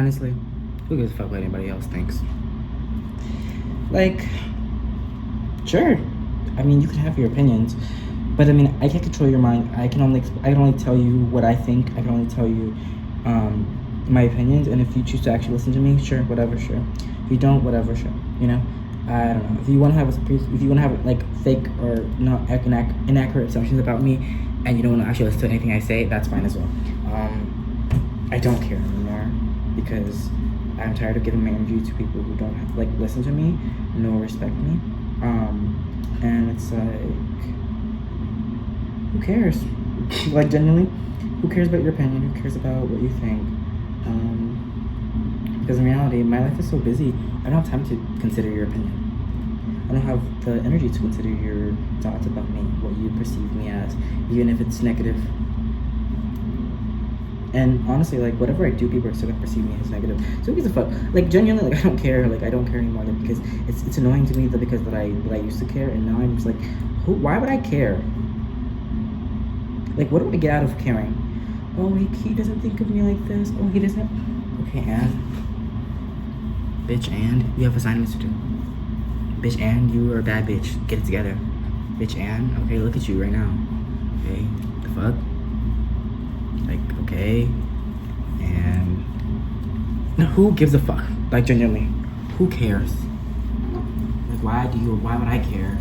honestly, who gives a fuck what anybody else thinks? Like, sure, I mean, you can have your opinions, but I mean, I can't control your mind. I can only tell you what I think. I can only tell you my opinions, and if you choose to actually listen to me, sure, whatever, sure. If you don't, whatever, sure. You know, I don't know. If you want to have like fake or not inaccurate assumptions about me, and you don't want to actually listen to anything I say, that's fine as well. I don't care anymore because I'm tired of giving my energy to people who don't have, like, listen to me, nor respect me. And it's like, who cares? Like, genuinely, who cares about your opinion? Who cares about what you think? Because in reality, my life is so busy, I don't have time to consider your opinion. I don't have the energy to consider your thoughts about me, what you perceive me as, even if it's negative. And honestly, like, whatever I do, people are still gonna perceive me as negative. So who gives a fuck? Like, genuinely, like, I don't care. Like, I don't care anymore, like, because it's annoying to me that because that I used to care, and now I'm just like, why would I care? Like, what do I get out of caring? Oh, he doesn't think of me like this. Oh, he doesn't. Okay, and bitch, and you have assignments to do. Bitch, and you are a bad bitch. Get it together. Bitch, and okay, look at you right now. Okay, the fuck? Like, okay, and no, who gives a fuck? Like, genuinely, who cares? Like, why would I care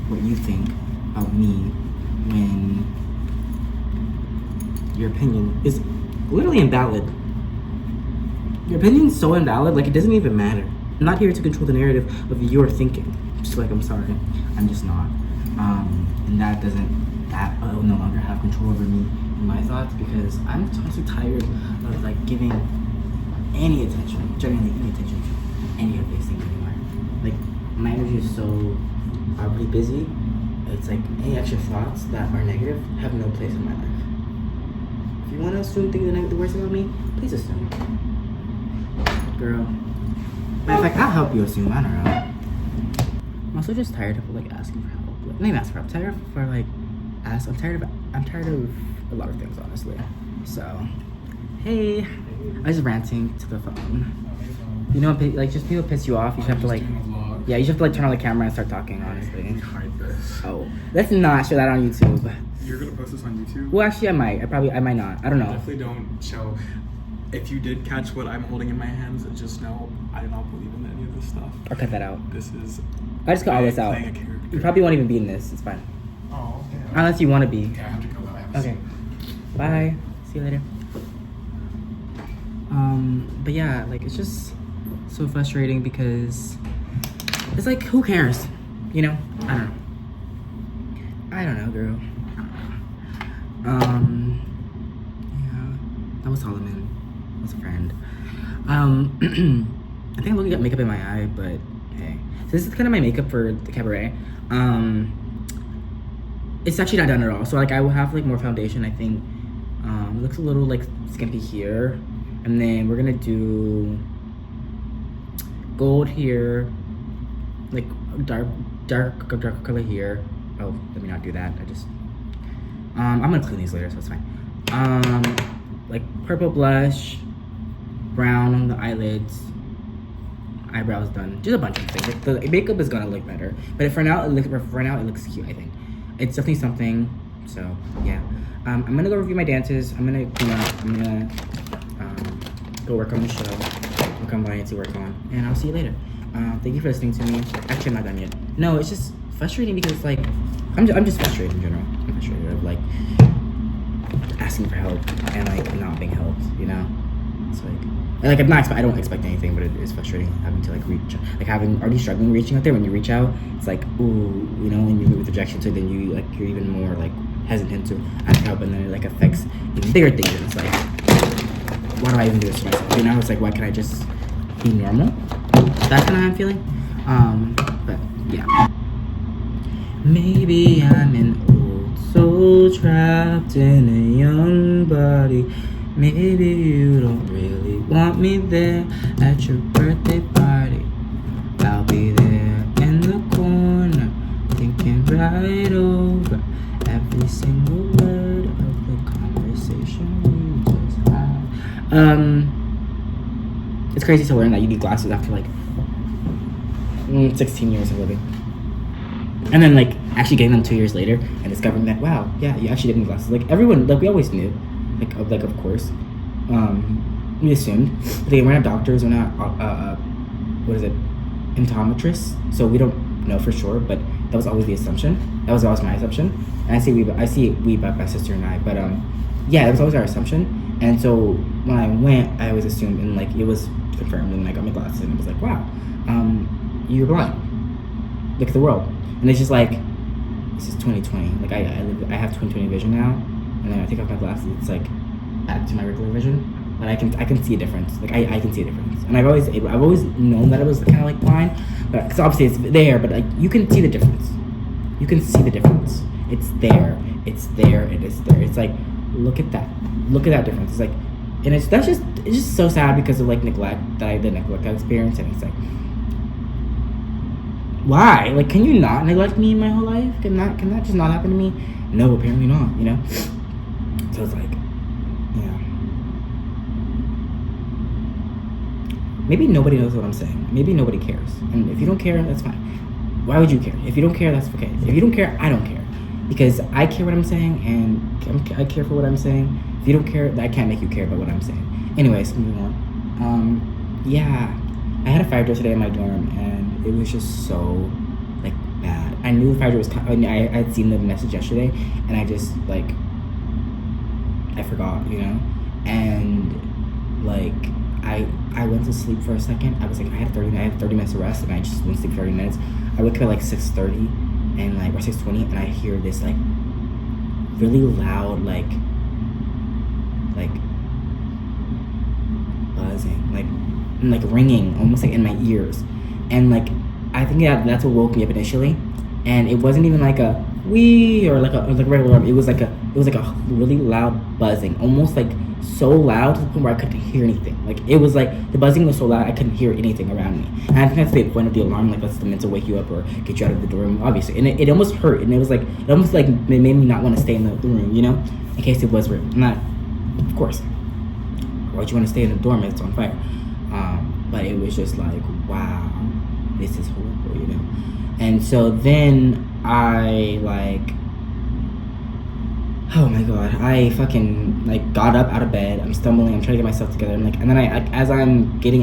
what you think about me when your opinion is literally invalid? Your opinion's so invalid, like, it doesn't even matter. I'm not here to control the narrative of your thinking. Just like, I'm sorry, I'm just not. And that will no longer have control over me and my thoughts, because I'm honestly tired of, like, giving any attention, genuinely any attention to any of these things anymore. Like, my energy is so probably busy. It's like any extra thoughts that are negative have no place in my life. If you want to assume things the worst about me, please assume. Girl. Matter of fact, I'll help you assume. I don't know. I'm also just tired of, like, asking for help. Like, not even asking for help. I'm tired of a lot of things, honestly. So, hey, I was ranting to the phone. You know, like, just people piss you off. You just have to, like, yeah, you just have to, like, turn on the camera and start talking, honestly. Hide this. Oh, let's not show that on YouTube. You're gonna post this on YouTube? Well, actually, I might. I might not. I don't know. Definitely don't show. If you did catch what I'm holding in my hands, just know I do not believe in any of this stuff. Or cut that out. This is. I just cut all this out. You probably won't even be in this. It's fine. Oh, okay. Unless you want to be. Okay, I have to go. Okay. Bye. See you later. But yeah, like, it's just so frustrating because it's like, who cares? You know? I don't know, girl. Yeah. That was Solomon. That was a friend. I think I'm looking at makeup in my eye, but hey. So this is kind of my makeup for the cabaret. It's actually not done at all. So, like, I will have, like, more foundation, I think. It looks a little, like, skimpy here. And then we're gonna do gold here, like, dark color here. Oh, let me not do that. I'm gonna clean these later, so it's fine. Like, purple blush, brown on the eyelids, eyebrows done. Just a bunch of things. Like, the makeup is gonna look better, but for now it looks cute. I think it's definitely something. So yeah, I'm gonna go review my dances. I'm gonna clean up. I'm gonna go work on the show. Work on what I need to work on, and I'll see you later. Thank you for listening to me. Actually, I'm not done yet. No, it's just frustrating because, like, I'm just frustrated in general. I'm frustrated of, like, asking for help and, like, not being helped, you know? It's like I don't expect anything, but it is frustrating having to, like, already struggling reaching out there. When you reach out, it's like, ooh, you know, when you meet with rejection, so then you're even more, like, hesitant to ask help, and then it, like, affects even bigger things, and it's like, why do I even do this to myself? You know, it's like, why can't I just be normal? That's kind of how I'm feeling. But yeah. Maybe I'm an old soul trapped in a young body. Maybe you don't really want me there at your birthday party. I'll be there in the corner, thinking right over every single word of the conversation we just had. it's crazy to learn that you need glasses after like 16 years of living. And then like actually getting them 2 years later and discovering that, wow, yeah, you actually did need glasses. Like everyone, like we always knew, like of course, we assumed. But again, we're not doctors, we're not what is it, optometrists, so we don't know for sure. But that was always the assumption. That was always my assumption. And I see we by my sister and I. But yeah, that was always our assumption. And so when I went, I always assumed, and like it was confirmed, and I got my glasses, and it was like, wow, you're blind. Look at the world. And it's just like, this is 2020. Like I have 2020 vision now, and then I take off my glasses. It's like back to my regular vision, but I can see a difference. Like I can see a difference. And I've always known that it was kind of like blind, but because obviously it's there, but like you can see the difference. You can see the difference. It's there. It's there. It is there. It's like, look at that. Look at that difference. It's like, and it's just so sad because of like the neglect I experienced, and it's like, why? Like, can you not neglect me my whole life? Can that just not happen to me? No, apparently not, you know? So it's like, yeah. Maybe nobody knows what I'm saying. Maybe nobody cares. And if you don't care, that's fine. Why would you care? If you don't care, that's okay. If you don't care, I don't care. Because I care what I'm saying, and I care for what I'm saying. If you don't care, I can't make you care about what I'm saying. Anyways, moving on. Yeah. I had a fire drill today in my dorm, and it was just so, like, bad. I knew the fire drill was coming. I had seen the message yesterday, and I just, like, I forgot, you know? And, like, I went to sleep for a second. I was like, I had 30 minutes of rest, and I just went to sleep for 30 minutes. I woke up at, like, 6:30, and, like, or 6:20, and I hear this, like, really loud, like, buzzing, like ringing, almost like in my ears, and like I think that's what woke me up initially, and it wasn't even like a wee or like a regular alarm. It was like a really loud buzzing, almost like so loud to the point where I couldn't hear anything. Like it was like the buzzing was so loud I couldn't hear anything around me. And I think that's the point of the alarm. Like that's meant to wake you up or get you out of the dorm, obviously. And it almost hurt, and it was like it almost like it made me not want to stay in the room, you know, in case it was real. Not, of course. Why would you want to stay in the dorm if it's on fire? But it was just like, wow, this is horrible, you know. And so then I like, oh my god, I fucking like got up out of bed. I'm stumbling. I'm trying to get myself together. I'm like, and then as I'm waking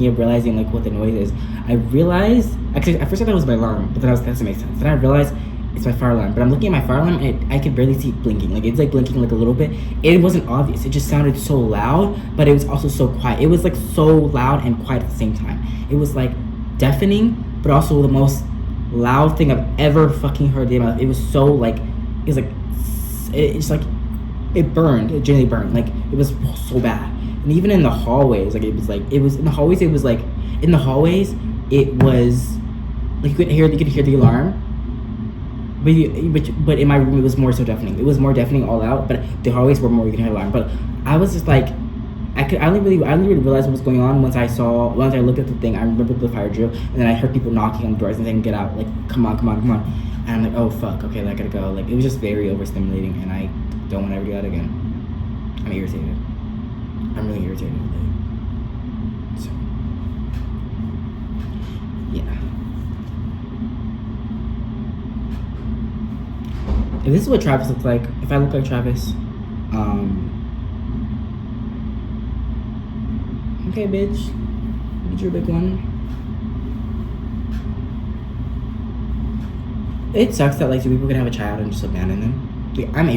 up, realizing like what the noise is, I realized actually at first I thought it was my alarm, but then that doesn't make sense. Then I realized it's my fire alarm. But I'm looking at my fire alarm, and I could barely see it blinking. Like it's like blinking like a little bit. It wasn't obvious. It just sounded so loud, but it was also so quiet. It was like so loud and quiet at the same time. It was like deafening, but also the most loud thing I've ever fucking heard in my life. It was so like, it was like, it's like, it burned. It genuinely burned. Like it was so bad. And even in the hallways, like it was in the hallways. It was like in the hallways. It was like you could hear the alarm. But in my room it was more so deafening. It was more deafening all out. But the hallways were more you can hear the alarm. But I was just like, I only really realized what was going on once I looked at the thing. I remembered the fire drill, and then I heard people knocking on the doors and saying, "Get out! Like, come on!" And I'm like, "Oh fuck! Okay, I gotta go." Like, it was just very overstimulating, and I don't want to ever do that again. I'm irritated. I'm really irritated. So, yeah. If this is what Travis looks like, if I look like Travis, okay, bitch, get your big one. It sucks that like two people can have a child and just abandon them. Like, I'm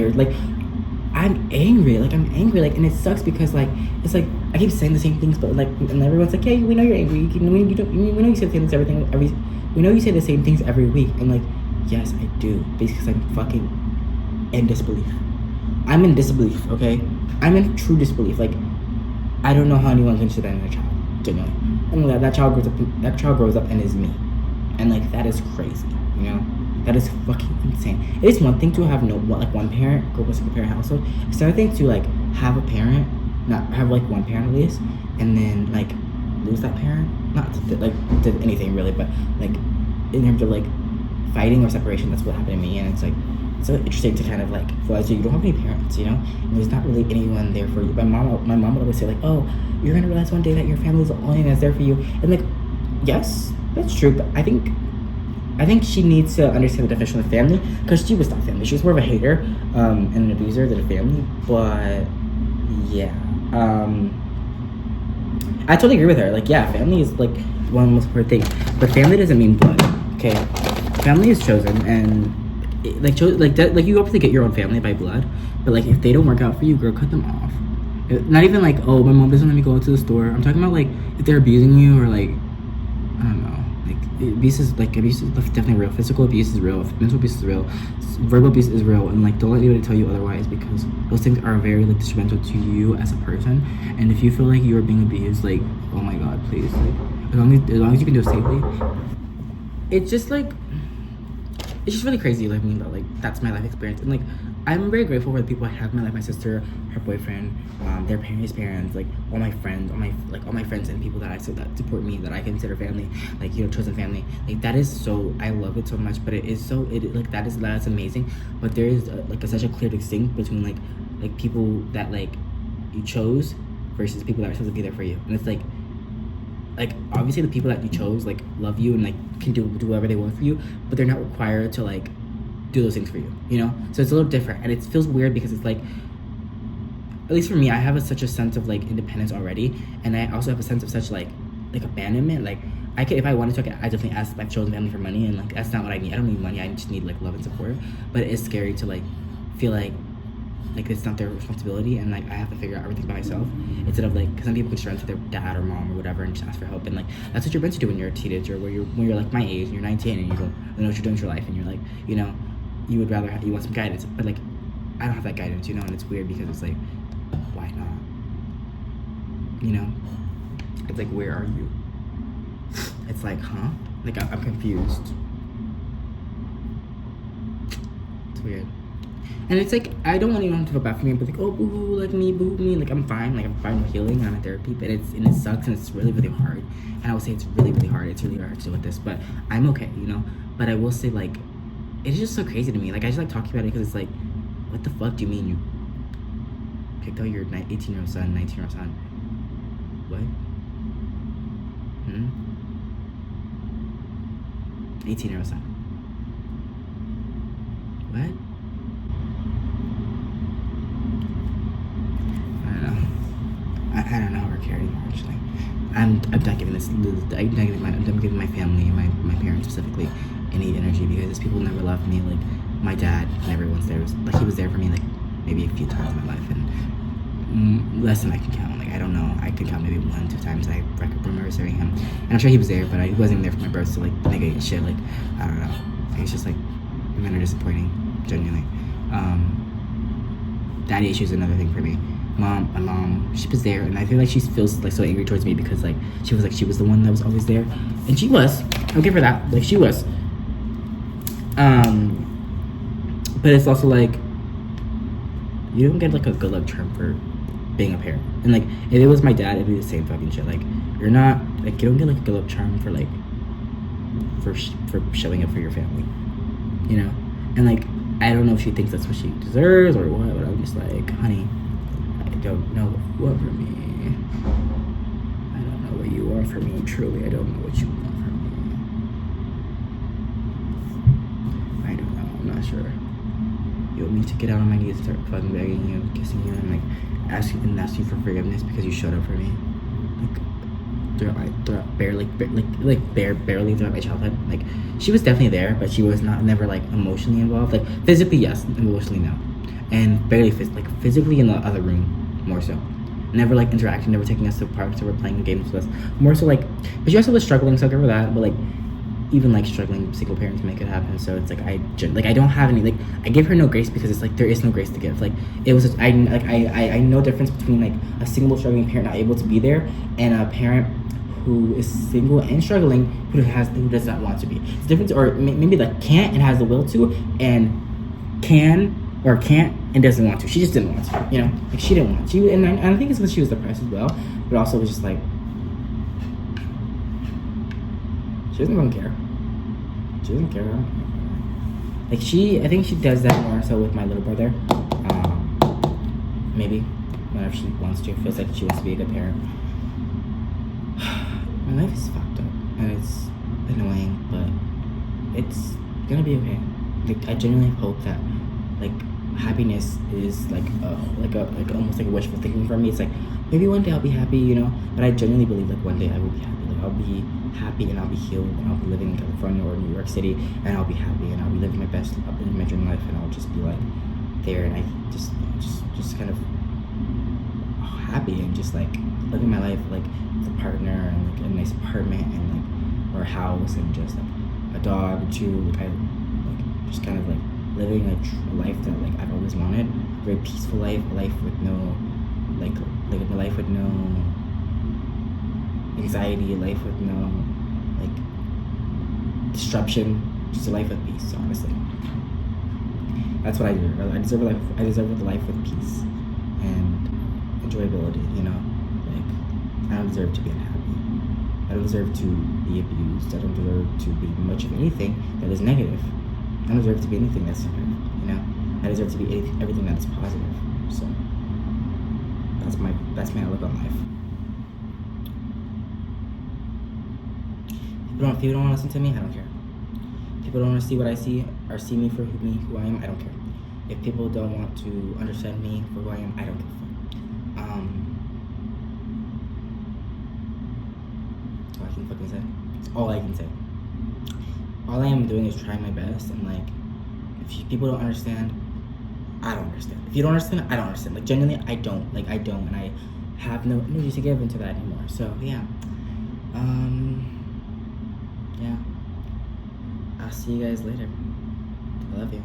angry. And it sucks because like it's like I keep saying the same things, but like, and everyone's like, yeah, we know you're angry. We know you say the same things we know you say the same things every week, and like, yes, I do, because I'm fucking in disbelief. I'm in disbelief, okay? I'm in true disbelief. Like, I don't know how anyone can say that in a child, genuinely. And that child grows up and is me, and like that is crazy, you know? That is fucking insane. It is one thing to have one parent, go with a single parent household. It's another thing to like have a parent, not have like one parent at least, and then like lose that parent. Not to anything really, but like in terms of like fighting or separation, that's what happened to me. And it's like, so interesting to kind of like realize you don't have any parents, you know, and there's not really anyone there for you. My mom would always say like, oh, you're gonna realize one day that your family is the only thing that's there for you, and like, yes, that's true, but I think she needs to understand the definition of family, because she was not family. She was more of a hater and an abuser than a family. But yeah, I totally agree with her. Like, yeah, family is like one of the most important things, but family doesn't mean blood. Okay, family is chosen, and like you obviously get your own family by blood, but like if they don't work out for you, girl, cut them off. Not even like, oh, my mom doesn't let me go to the store. I'm talking about like if they're abusing you, or like, I don't know. Abuse is definitely real. Physical abuse is real. Mental abuse is real. Verbal abuse is real, and like don't let anybody tell you otherwise, because those things are very like detrimental to you as a person. And if you feel like you are being abused, like, oh my god, please, like as long as you can do it safely. It's just like, it's just really crazy. Like, I mean, like that's my life experience, and like I'm very grateful for the people I have in my life. My sister, her boyfriend, their parents, his parents, like all my friends, all my friends and people that support me, that I consider family, like, you know, chosen family. Like that is so, I love it so much. But that's amazing. But there is such a clear distinction between like people that like you chose versus people that are supposed to be there for you. And it's like obviously the people that you chose like love you and like can do whatever they want for you, but they're not required to like do those things for you, you know? So it's a little different, and it feels weird because it's like, at least for me, I have such a sense of like independence already, and I also have a sense of such like abandonment. Like I could, if I wanted to, I definitely ask my chosen family for money, and like that's not what I need. I don't need money. I just need like love and support. But it is scary to like feel like it's not their responsibility, and like I have to figure out everything by myself, instead of like, because some people can just run to their dad or mom or whatever and just ask for help, and like that's what you're meant to do when you're a teenager, when you're like my age and you're 19 and you don't know what you're doing with your life, and you're like, you know, you would rather you want some guidance, but like I don't have that guidance, you know. And it's weird because it's like, why not, you know? It's like, where are you? It's like, huh? Like I'm confused. It's weird. And it's like, I don't want anyone to feel bad for me, but like, oh, boo-hoo, like me, boo-hoo me. Like, I'm fine with healing, and I'm in therapy, but it sucks, and it's really, really hard. And I would say it's really, really hard. It's really hard to deal with this, but I'm okay, you know? But I will say, like, it's just so crazy to me. Like, I just like talking about it because it's like, what the fuck do you mean you picked out your 18-year-old son, 19-year-old son? What? 18-year-old son. What? I don't know how we're carrying actually. I'm done giving I'm done giving my family, my parents specifically, any energy, because these people never loved me. Like my dad never once there was like, he was there for me like maybe a few times in my life, and less than I can count. Like I don't know, I can count maybe 1-2 times I remember serving him, and I'm sure he was there, but he wasn't even there for my birth, so like nigga and shit. Like I don't know, it's just like men are disappointing, genuinely. Daddy issues is another thing for me. My mom, she was there, and I feel like she feels like so angry towards me because like she was the one that was always there, and she was. I'll give her that. Like she was. But it's also like, you don't get like a good luck charm for being a parent, and like if it was my dad, it'd be the same fucking shit. Like you're not like, you don't get like a good luck charm for like for showing up for your family, you know. And like I don't know if she thinks that's what she deserves or what, but I'm just like, honey, I don't know what for me. I don't know what you want for me. Truly, I don't know what you want from me. I don't know. I'm not sure. You want me to get out on my knees and start fucking begging you, kissing you, and like asking for forgiveness because you showed up for me, barely throughout my childhood. Like she was definitely there, but she was never like emotionally involved. Like physically, yes, emotionally no, and barely physically in the other room more so. Never like interaction, never taking us to parks, never playing games with us. More so like, but she also was struggling, so I'll give her that. But like, even like struggling single parents make it happen. So it's like I don't have any, like I give her no grace because it's like there is no grace to give. Like it was I know difference between like a single struggling parent not able to be there and a parent who is single and struggling who does not want to be. It's different, or maybe like can't and has the will to, and can or can't and doesn't want to. She just didn't want to, you know. Like she didn't want to. And I think it's because she was depressed as well, but also it was just like she doesn't care. She doesn't care. Like I think she does that more so with my little brother. Maybe whenever she wants to, feels like she wants to be a good parent. My life is fucked up and it's annoying, but it's gonna be okay. Like I genuinely hope that like happiness is like almost like a wishful thinking for me. It's like maybe one day I'll be happy, you know. But I genuinely believe like one day I will be happy. Like I'll be happy and I'll be healed and I'll be living in California or New York City and I'll be happy and I'll be living my best, I'll be living my dream life and I'll just be like there and I just kind of happy and just like living my life like with a partner and like a nice apartment and like or a house and just like a dog or two. Like I like just kind of like living a life that like I've always wanted, a very peaceful life, a life with no like a life with no anxiety, a life with no like disruption, just a life with peace. Honestly, that's what I deserve. I deserve a life. I deserve a life with peace and enjoyability. You know, like I don't deserve to be unhappy. I don't deserve to be abused. I don't deserve to be much of anything that is negative. I don't deserve to be anything that's negative. You know, I deserve to be everything that is positive. So that's my outlook on life. If people don't want to listen to me, I don't care. If people don't want to see what I see or see me for who I am, I don't care. If people don't want to understand me for who I am, I don't give a fuck. That's all I can fucking say. That's all I can say. All I am doing is trying my best, and like, if people don't understand, I don't understand. If you don't understand, I don't understand. Like, genuinely, I don't, and I have no energy to give into that anymore. So yeah, yeah. I'll see you guys later. I love you.